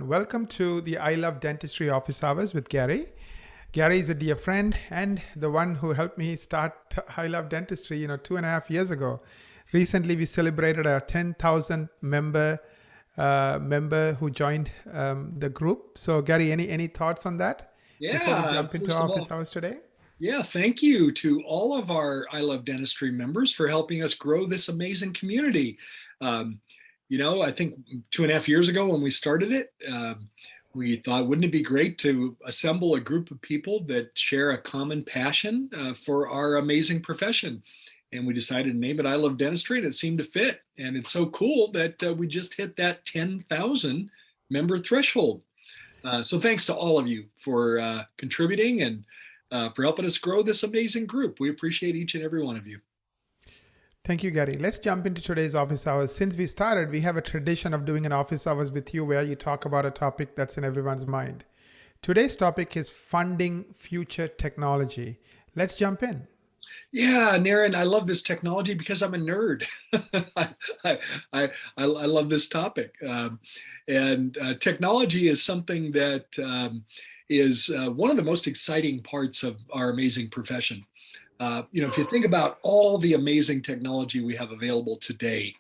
Welcome to the I Love Dentistry office hours with Gary. Gary is a dear friend and the one who helped me start I Love Dentistry, 2.5 years ago. Recently, we celebrated our 10,000 member who joined the group. So, Gary, any thoughts on that before we Yeah, jump into first of office all, hours today? yeah, thank you to all of our I Love Dentistry members for helping us grow this amazing community. Um, I think 2.5 years ago when we started it, we thought, wouldn't it be great to assemble a group of people that share a common passion for our amazing profession? And we decided to name it I Love Dentistry, and it seemed to fit. And it's so cool that we just hit that 10,000 member threshold. So thanks to all of you for contributing and for helping us grow this amazing group. We appreciate each and every one of you. Thank you, Gary. Let's jump into today's office hours. Since we started, we have a tradition of doing an office hours with you where you talk about a topic that's in everyone's mind. Today's topic is funding future technology. Let's jump in. Yeah, Naren, I love this technology because I'm a nerd. I, I love this topic. And technology is something that is one of the most exciting parts of our amazing profession. If you think about all the amazing technology we have available today,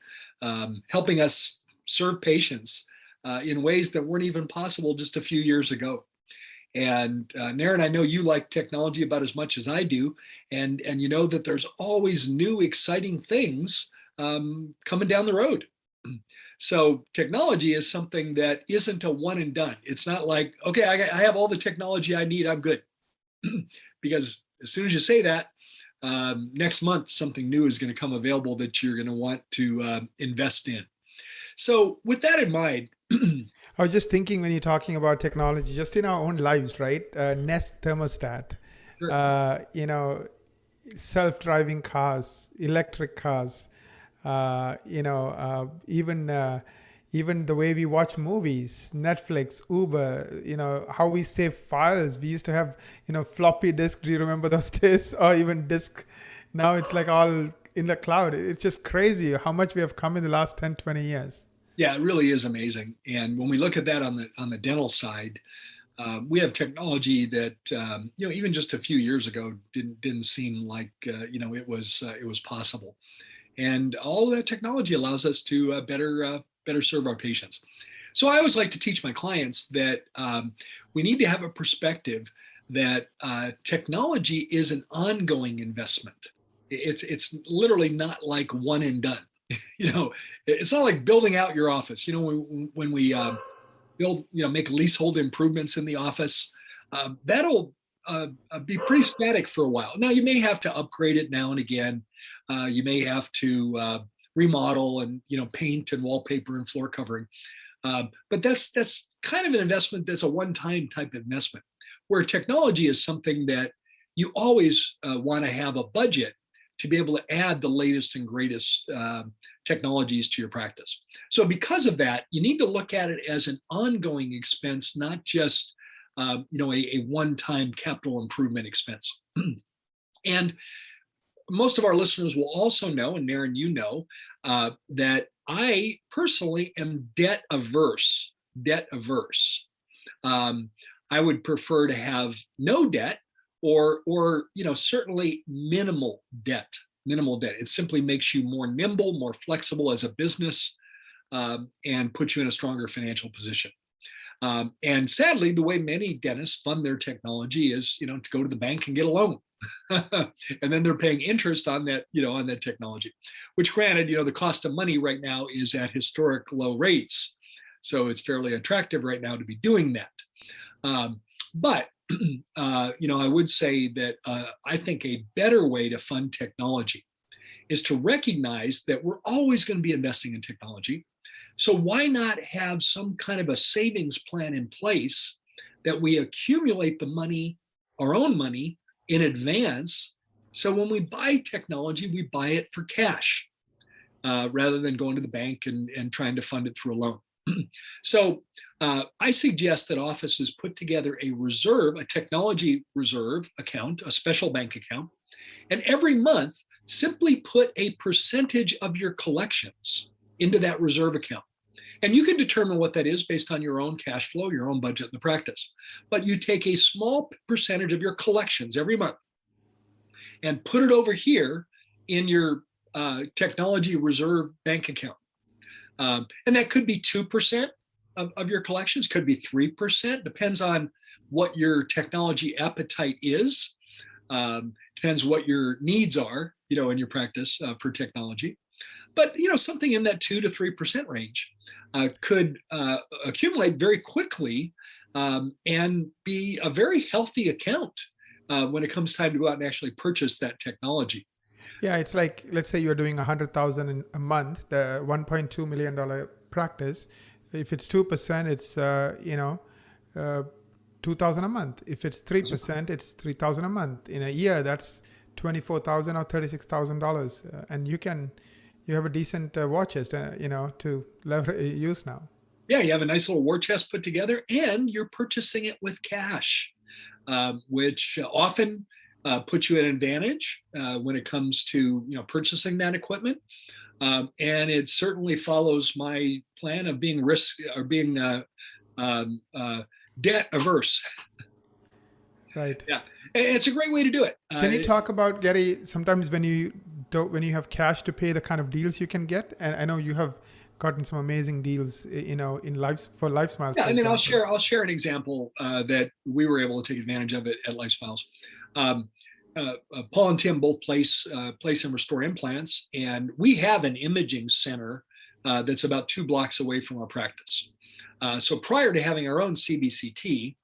helping us serve patients in ways that weren't even possible just a few years ago. And Naren, I know you like technology about as much as I do, and you know that there's always new exciting things coming down the road. So technology is something that isn't a one and done. It's not like, okay, I have all the technology I need, I'm good. Because as soon as you say that, next month something new is going to come available that you're going to want to invest in. So with that in mind, I was just thinking when you're talking about technology, just in our own lives, right? Nest thermostat, sure. uh, you know, self-driving cars, electric cars, even the way we watch movies, Netflix, Uber, how we save files. We used to have, floppy disk. Do you remember those days? Or even disk. Now it's like all in the cloud. It's just crazy how much we have come in the last 10, 20 years. Yeah, it really is amazing. And when we look at that on the dental side, we have technology that even just a few years ago didn't seem like it was possible. And all of that technology allows us to better serve our patients. So I always like to teach my clients that we need to have a perspective that technology is an ongoing investment. It's literally not like one and done. It's not like building out your office. When we build, make leasehold improvements in the office, that'll be pretty static for a while. Now, you may have to upgrade it now and again. You may have to remodel and paint and wallpaper and floor covering. But that's kind of an investment that's a one-time type of investment, where technology is something that you always want to have a budget to be able to add the latest and greatest technologies to your practice. So because of that, you need to look at it as an ongoing expense, not just a one-time capital improvement expense. And most of our listeners will also know, and Naren, you know, that I personally am debt averse. Debt averse. I would prefer to have no debt, or certainly minimal debt. Minimal debt. It simply makes you more nimble, more flexible as a business, and puts you in a stronger financial position. And sadly, the way many dentists fund their technology is, to go to the bank and get a loan. And then they're paying interest on that, on that technology, which granted, the cost of money right now is at historic low rates. So it's fairly attractive right now to be doing that. But I would say that I think a better way to fund technology is to recognize that we're always going to be investing in technology. So why not have some kind of a savings plan in place that we accumulate the money, our own money, in advance? So when we buy technology, we buy it for cash rather than going to the bank and trying to fund it through a loan. So I suggest that offices put together a technology reserve account, a special bank account, and every month simply put a percentage of your collections into that reserve account. And you can determine what that is based on your own cash flow, your own budget in the practice. But you take a small percentage of your collections every month and put it over here in your technology reserve bank account. And that could be 2% of your collections, could be 3%, depends on what your technology appetite is, depends what your needs are, in your practice for technology. But, something in that 2 to 3% range could accumulate very quickly and be a very healthy account when it comes time to go out and actually purchase that technology. Yeah, it's like, let's say you're doing 100,000 a month, the $1.2 million practice. If it's 2%, it's 2,000 a month. If it's 3%, it's 3,000 a month. In a year, that's $24,000 or $36,000, and you have a decent war chest, to use now. Yeah, you have a nice little war chest put together, and you're purchasing it with cash, which often puts you at an advantage when it comes to purchasing that equipment, and it certainly follows my plan of being debt averse. Right. Yeah, and it's a great way to do it. Can you talk about, Gary, sometimes when you have cash to pay, the kind of deals you can get? And I know you have gotten some amazing deals, for Life Smiles. Yeah, I mean, I'll share an example that we were able to take advantage of it at Life Smiles. Paul and Tim both place and restore implants, and we have an imaging center that's about 2 blocks away from our practice. So prior to having our own CBCT,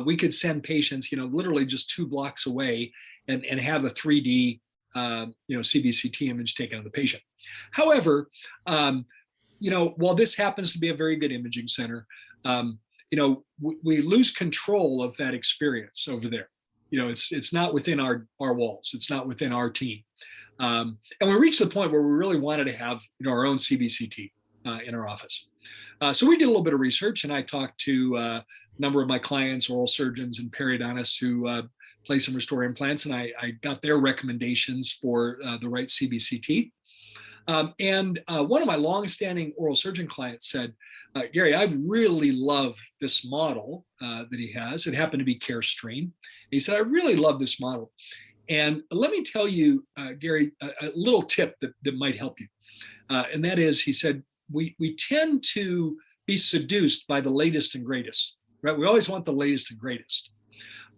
we could send patients, literally just 2 blocks away and have a 3D, CBCT image taken of the patient. However, while this happens to be a very good imaging center, we lose control of that experience over there. It's not within our walls. It's not within our team. And we reached the point where we really wanted to have our own CBCT in our office. So we did a little bit of research, and I talked to a number of my clients, oral surgeons and periodontists who place and restore implants, and I got their recommendations for the right CBCT. And one of my longstanding oral surgeon clients said, Gary, I really love this model that he has. It happened to be CareStream. He said, I really love this model. And let me tell you, Gary, a little tip that might help you. And that is, he said, we tend to be seduced by the latest and greatest, right? We always want the latest and greatest.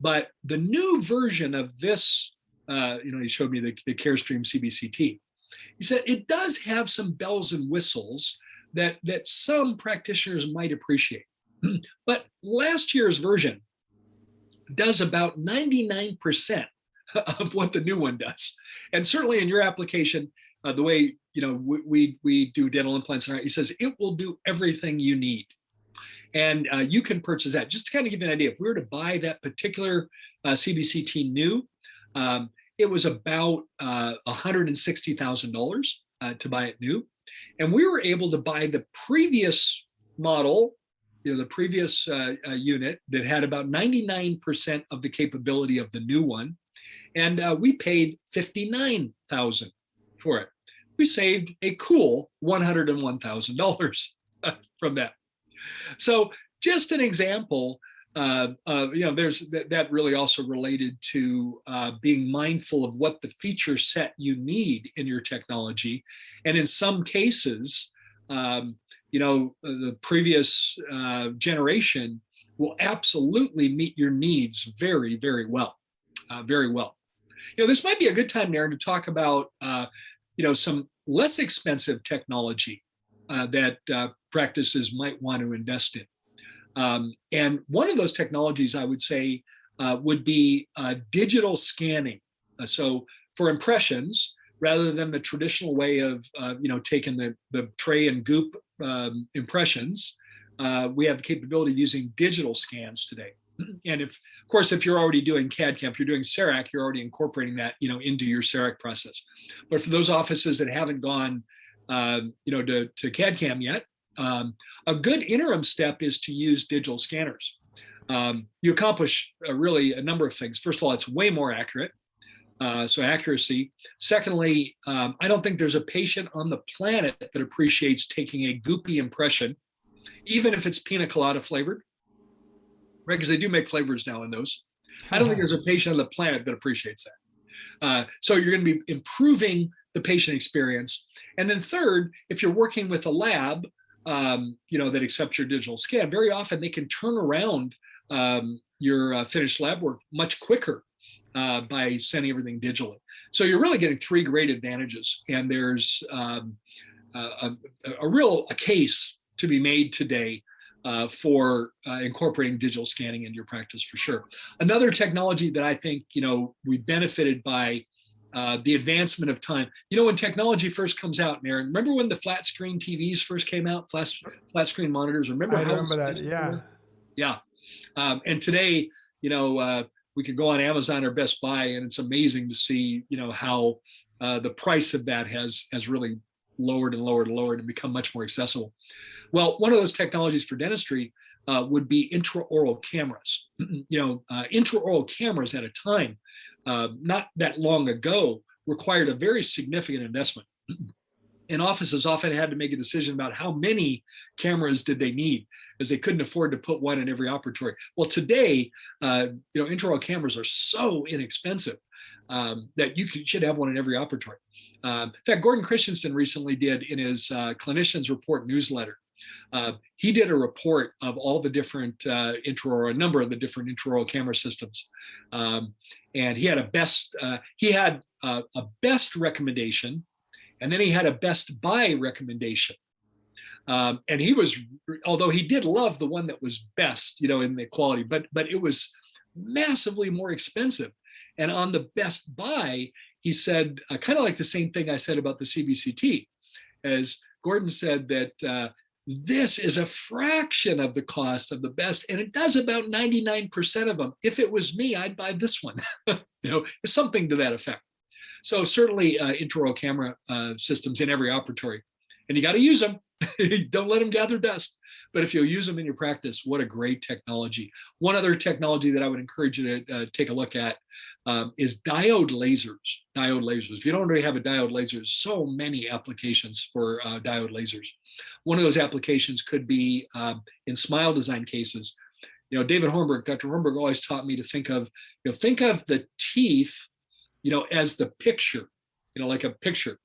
But the new version of this, he showed me the CareStream CBCT. He said, it does have some bells and whistles that some practitioners might appreciate. But last year's version does about 99% of what the new one does. And certainly in your application, the way we do dental implants, he says it will do everything you need. And you can purchase that. Just to kind of give you an idea, if we were to buy that particular CBCT new, it was about $160,000 to buy it new. And we were able to buy the previous model, the previous unit that had about 99% of the capability of the new one. And we paid $59,000 for it. We saved a cool $101,000 from that. So just an example, there's that really also related to being mindful of what the feature set you need in your technology. And in some cases, the previous generation will absolutely meet your needs very, very well, very well. This might be a good time, Darren, to talk about, some less expensive technology that practices might want to invest in. And one of those technologies, I would say, would be digital scanning. So for impressions, rather than the traditional way of, taking the tray and goop impressions, we have the capability of using digital scans today. And if you're already doing CAD/CAM, if you're doing CEREC, you're already incorporating that, into your CEREC process. But for those offices that haven't gone, to CAD/CAM yet, a good interim step is to use digital scanners. You accomplish really a number of things. First of all, it's way more accurate. So accuracy. Secondly, I don't think there's a patient on the planet that appreciates taking a goopy impression even if it's pina colada flavored, right? Because they do make flavors now in those. I don't think there's a patient on the planet that appreciates that. So you're going to be improving the patient experience. And then third, if you're working with a lab, that accepts your digital scan, very often they can turn around your finished lab work much quicker by sending everything digitally. So you're really getting three great advantages. And there's a real case to be made today for incorporating digital scanning into your practice for sure. Another technology that I think, we benefited by the advancement of time. When technology first comes out, Aaron, remember when the flat screen TVs first came out, flat screen monitors? Remember I how remember that, yeah. Yeah. And today, we could go on Amazon or Best Buy, and it's amazing to see, how the price of that has really lowered and lowered and lowered and become much more accessible. Well, one of those technologies for dentistry would be intra-oral cameras. Intra-oral cameras at a time, not that long ago, required a very significant investment. And offices often had to make a decision about how many cameras did they need, as they couldn't afford to put one in every operatory. Well, today, intraoral cameras are so inexpensive that you should have one in every operatory. In fact, Gordon Christensen recently did in his Clinicians Report newsletter. He did a report of all the different intraoral, a number of the different intraoral camera systems, and he had a best recommendation, and then he had a best buy recommendation. And he was, although he did love the one that was best, in the quality, but it was massively more expensive. And on the best buy, he said, kind of like the same thing I said about the CBCT, as Gordon said that this is a fraction of the cost of the best, and it does about 99% of them. If it was me, I'd buy this one, something to that effect. So certainly intraoral camera systems in every operatory, and you got to use them. Don't let them gather dust. But if you'll use them in your practice, what a great technology. One other technology that I would encourage you to take a look at is diode lasers. Diode lasers. If you don't already have a diode laser, there's so many applications for diode lasers. One of those applications could be in smile design cases. David Hornberg, Dr. Hornberg always taught me to think of the teeth, as the picture, like a picture.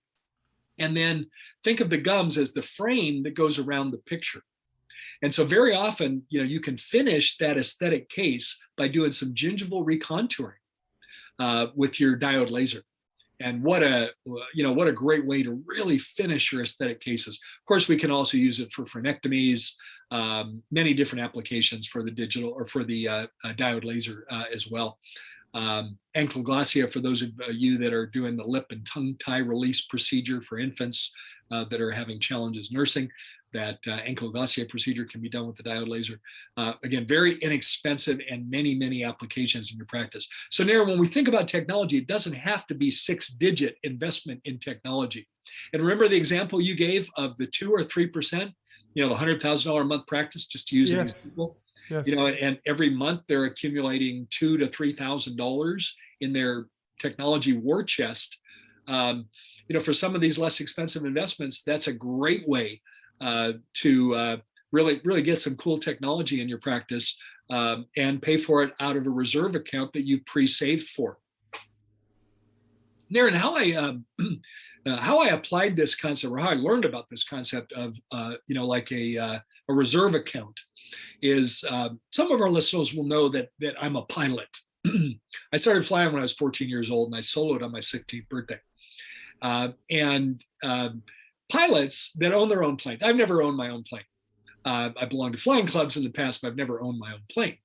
And then think of the gums as the frame that goes around the picture. And so very often, you can finish that aesthetic case by doing some gingival recontouring with your diode laser. And what a great way to really finish your aesthetic cases. Of course, we can also use it for frenectomies, many different applications for the digital or for the diode laser as well. Ankyloglossia, for those of you that are doing the lip and tongue tie release procedure for infants that are having challenges nursing, that ankyloglossia procedure can be done with the diode laser. Again, very inexpensive and many, many applications in your practice. So Nara, when we think about technology, it doesn't have to be 6-digit investment in technology. And remember the example you gave of the 2 or 3%, the $100,000 a month practice, just to use an example. Yes. And every month they're accumulating $2,000 to $3,000 in their technology war chest. For some of these less expensive investments, that's a great way to really get some cool technology in your practice and pay for it out of a reserve account that you pre-saved for. Naren, how I applied this concept, or how I learned about this concept of like a reserve account, is some of our listeners will know that I'm a pilot. I started flying when I was 14 years old, and I soloed on my 16th birthday. Pilots that own their own planes. I've never owned my own plane. I belonged to flying clubs in the past, but I've never owned my own plane.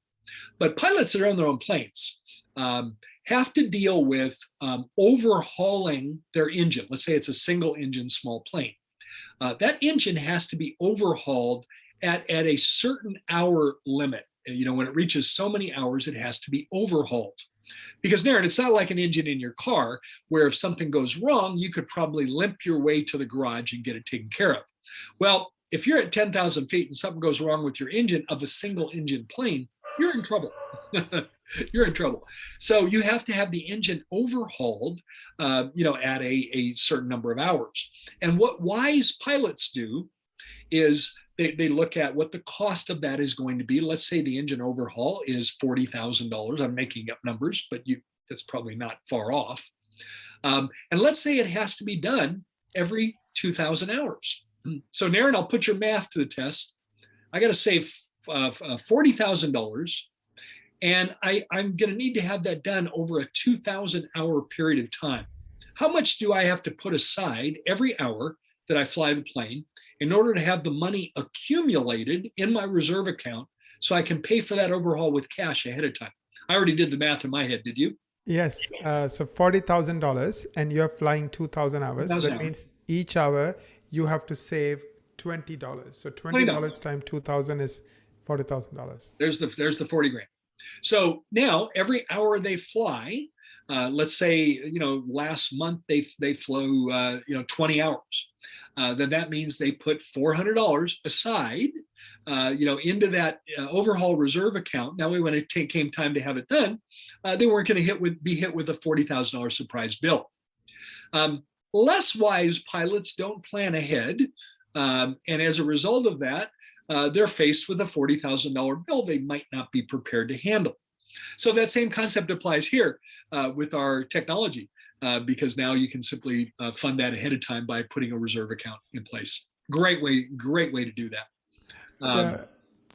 But pilots that own their own planes have to deal with overhauling their engine. Let's say it's a single engine small plane. That engine has to be overhauled at a certain hour limit. When it reaches so many hours, it has to be overhauled. Because Naren, it's not like an engine in your car where if something goes wrong, you could probably limp your way to the garage and get it taken care of. Well, if you're at 10,000 feet and something goes wrong with your engine of a single engine plane, you're in trouble. You're in trouble. So you have to have the engine overhauled, at a certain number of hours. And what wise pilots do is they look at what the cost of that is going to be. Let's say the engine overhaul is $40,000. I'm making up numbers, but that's probably not far off. And let's say it has to be done every 2,000 hours. So Naren, I'll put your math to the test. I got to save $40,000, and I'm going to need to have that done over a 2,000-hour period of time. How much do I have to put aside every hour that I fly the plane in order to have the money accumulated in my reserve account so I can pay for that overhaul with cash ahead of time? I already did the math in my head. Did you? Yes. So $40,000, and you're flying 2,000 hours. So that means each hour you have to save $20. So $20 times 2,000 is $40,000. There's the 40 grand. So now every hour they fly, let's say, last month they flew, 20 hours. Then that means they put $400 aside, into that overhaul reserve account. That way, when it came time to have it done, they weren't going to be hit with a $40,000 surprise bill. Less wise pilots don't plan ahead. And as a result of that, they're faced with a $40,000 bill they might not be prepared to handle. So that same concept applies here with our technology, because now you can simply fund that ahead of time by putting a reserve account in place. Great way to do that.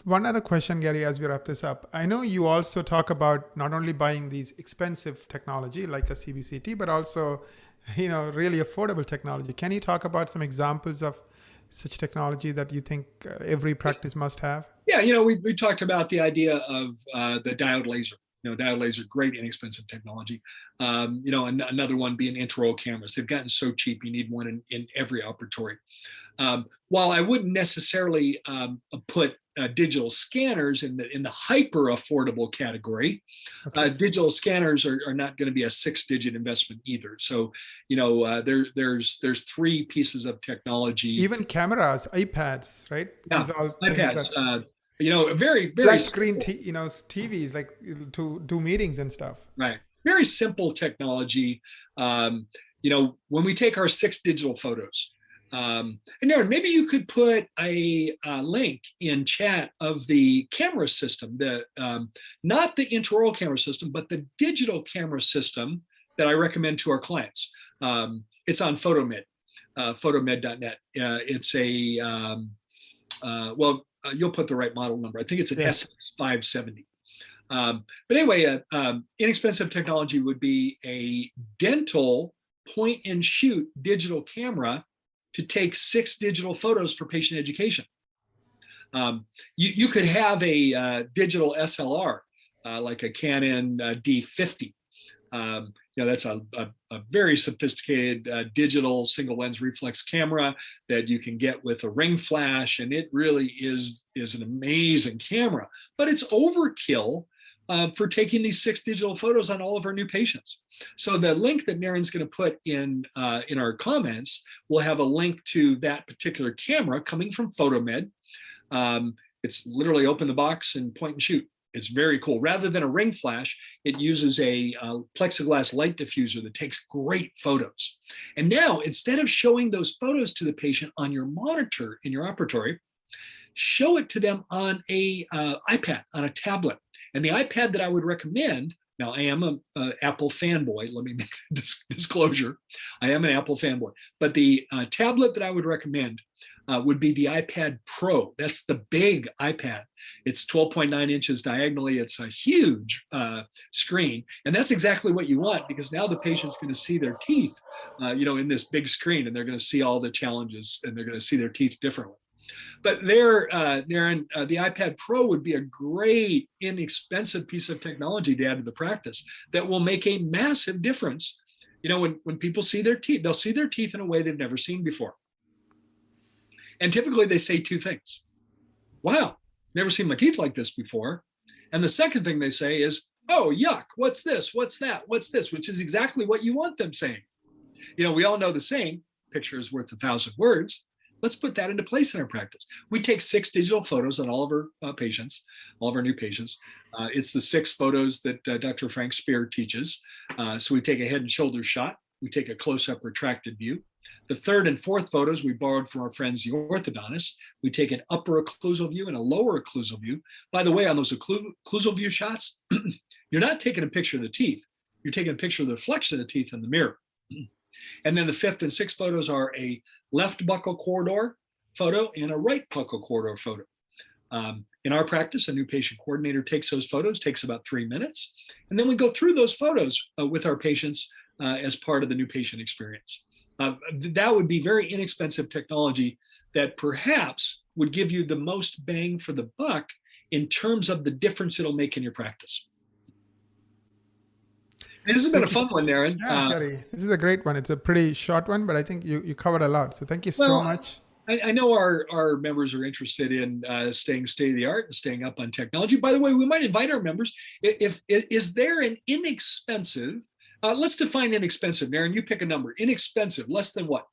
One other question, Gary, as we wrap this up. I know you also talk about not only buying these expensive technology like a CBCT, but also, really affordable technology. Can you talk about some examples of such technology that you think every practice must have? Yeah, we talked about the idea of the diode laser. Diode laser, great inexpensive technology. Another one being intra-oral cameras. They've gotten so cheap, you need one in every operatory. While I wouldn't necessarily put digital scanners in the hyper affordable category, okay. Digital scanners are not going to be a 6-digit investment either. So, there's 3 pieces of technology. Even cameras, iPads, right? Yeah, these are all iPads. Very, very flat screen, TVs, like to do meetings and stuff. Right. Very simple technology. When we take our 6 digital photos, and Aaron, maybe you could put a link in chat of the camera system, not the intraoral camera system, but the digital camera system that I recommend to our clients. It's on Photomed, photomed.net. It's you'll put the right model number. I think it's an S570. But anyway, inexpensive technology would be a dental point and shoot digital camera to take 6 digital photos for patient education. You could have a digital SLR, like a Canon D50. That's a very sophisticated digital single lens reflex camera that you can get with a ring flash, and it really is an amazing camera. But it's overkill for taking these 6 digital photos on all of our new patients. So the link that Naren's going to put in our comments will have a link to that particular camera coming from Photomed. It's literally open the box and point and shoot. It's very cool. Rather than a ring flash, it uses a plexiglass light diffuser that takes great photos. And now, instead of showing those photos to the patient on your monitor in your operatory, show it to them on a iPad, on a tablet. And the iPad that I would recommend, now I am an Apple fanboy, let me make this disclosure. I am an Apple fanboy, but the tablet that I would recommend would be the iPad Pro. That's the big iPad. It's 12.9 inches diagonally. It's a huge screen. And that's exactly what you want, because now the patient's going to see their teeth, in this big screen, and they're going to see all the challenges, and they're going to see their teeth differently. But there, Naren, the iPad Pro would be a great, inexpensive piece of technology to add to the practice that will make a massive difference. When people see their teeth, they'll see their teeth in a way they've never seen before. And typically they say 2 things. Wow, never seen my teeth like this before. And the second thing they say is, oh, yuck, what's this? What's that? What's this? Which is exactly what you want them saying. We all know the saying, picture is worth 1,000 words. Let's put that into place in our practice. We take 6 digital photos on all of our patients, all of our new patients. It's the 6 photos that Dr. Frank Spear teaches. So we take a head and shoulders shot. We take a close-up retracted view. The third and fourth photos we borrowed from our friends, the orthodontists. We take an upper occlusal view and a lower occlusal view. By the way, on those occlusal view shots, you're not taking a picture of the teeth. You're taking a picture of the reflection of the teeth in the mirror. And then the fifth and sixth photos are a left buccal corridor photo and a right buccal corridor photo. In our practice, a new patient coordinator takes those photos, takes about 3 minutes. And then we go through those photos with our patients as part of the new patient experience. That would be very inexpensive technology that perhaps would give you the most bang for the buck in terms of the difference it'll make in your practice. And this has been a fun one, Darren. Yeah, Gary, this is a great one. It's a pretty short one, but I think you covered a lot. So thank you so much. I know our members are interested in staying state of the art and staying up on technology. By the way, we might invite our members. Is there an inexpensive, let's define inexpensive, Darren, you pick a number. Inexpensive, less than what?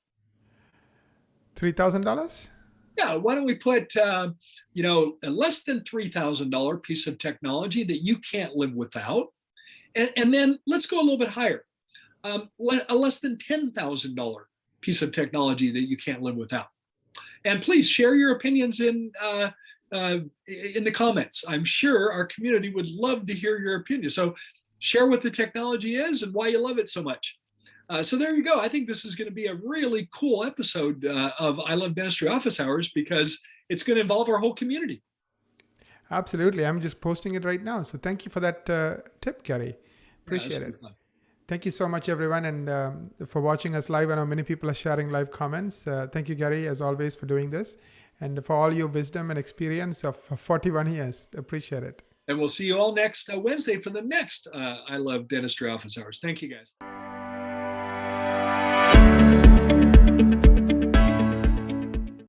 $3,000? Yeah, why don't we put, a less than $3,000 piece of technology that you can't live without. And then let's go a little bit higher. A less than $10,000 piece of technology that you can't live without. And please share your opinions in the comments. I'm sure our community would love to hear your opinion. So share what the technology is and why you love it so much. So there you go. I think this is going to be a really cool episode of I Love Dentistry Office Hours because it's going to involve our whole community. Absolutely. I'm just posting it right now. So thank you for that tip, Gary. Appreciate it. Fun. Thank you so much, everyone, and for watching us live. I know many people are sharing live comments. Thank you, Gary, as always, for doing this, and for all your wisdom and experience of 41 years. Appreciate it. And we'll see you all next Wednesday for the next I Love Dentistry Office Hours. Thank you, guys.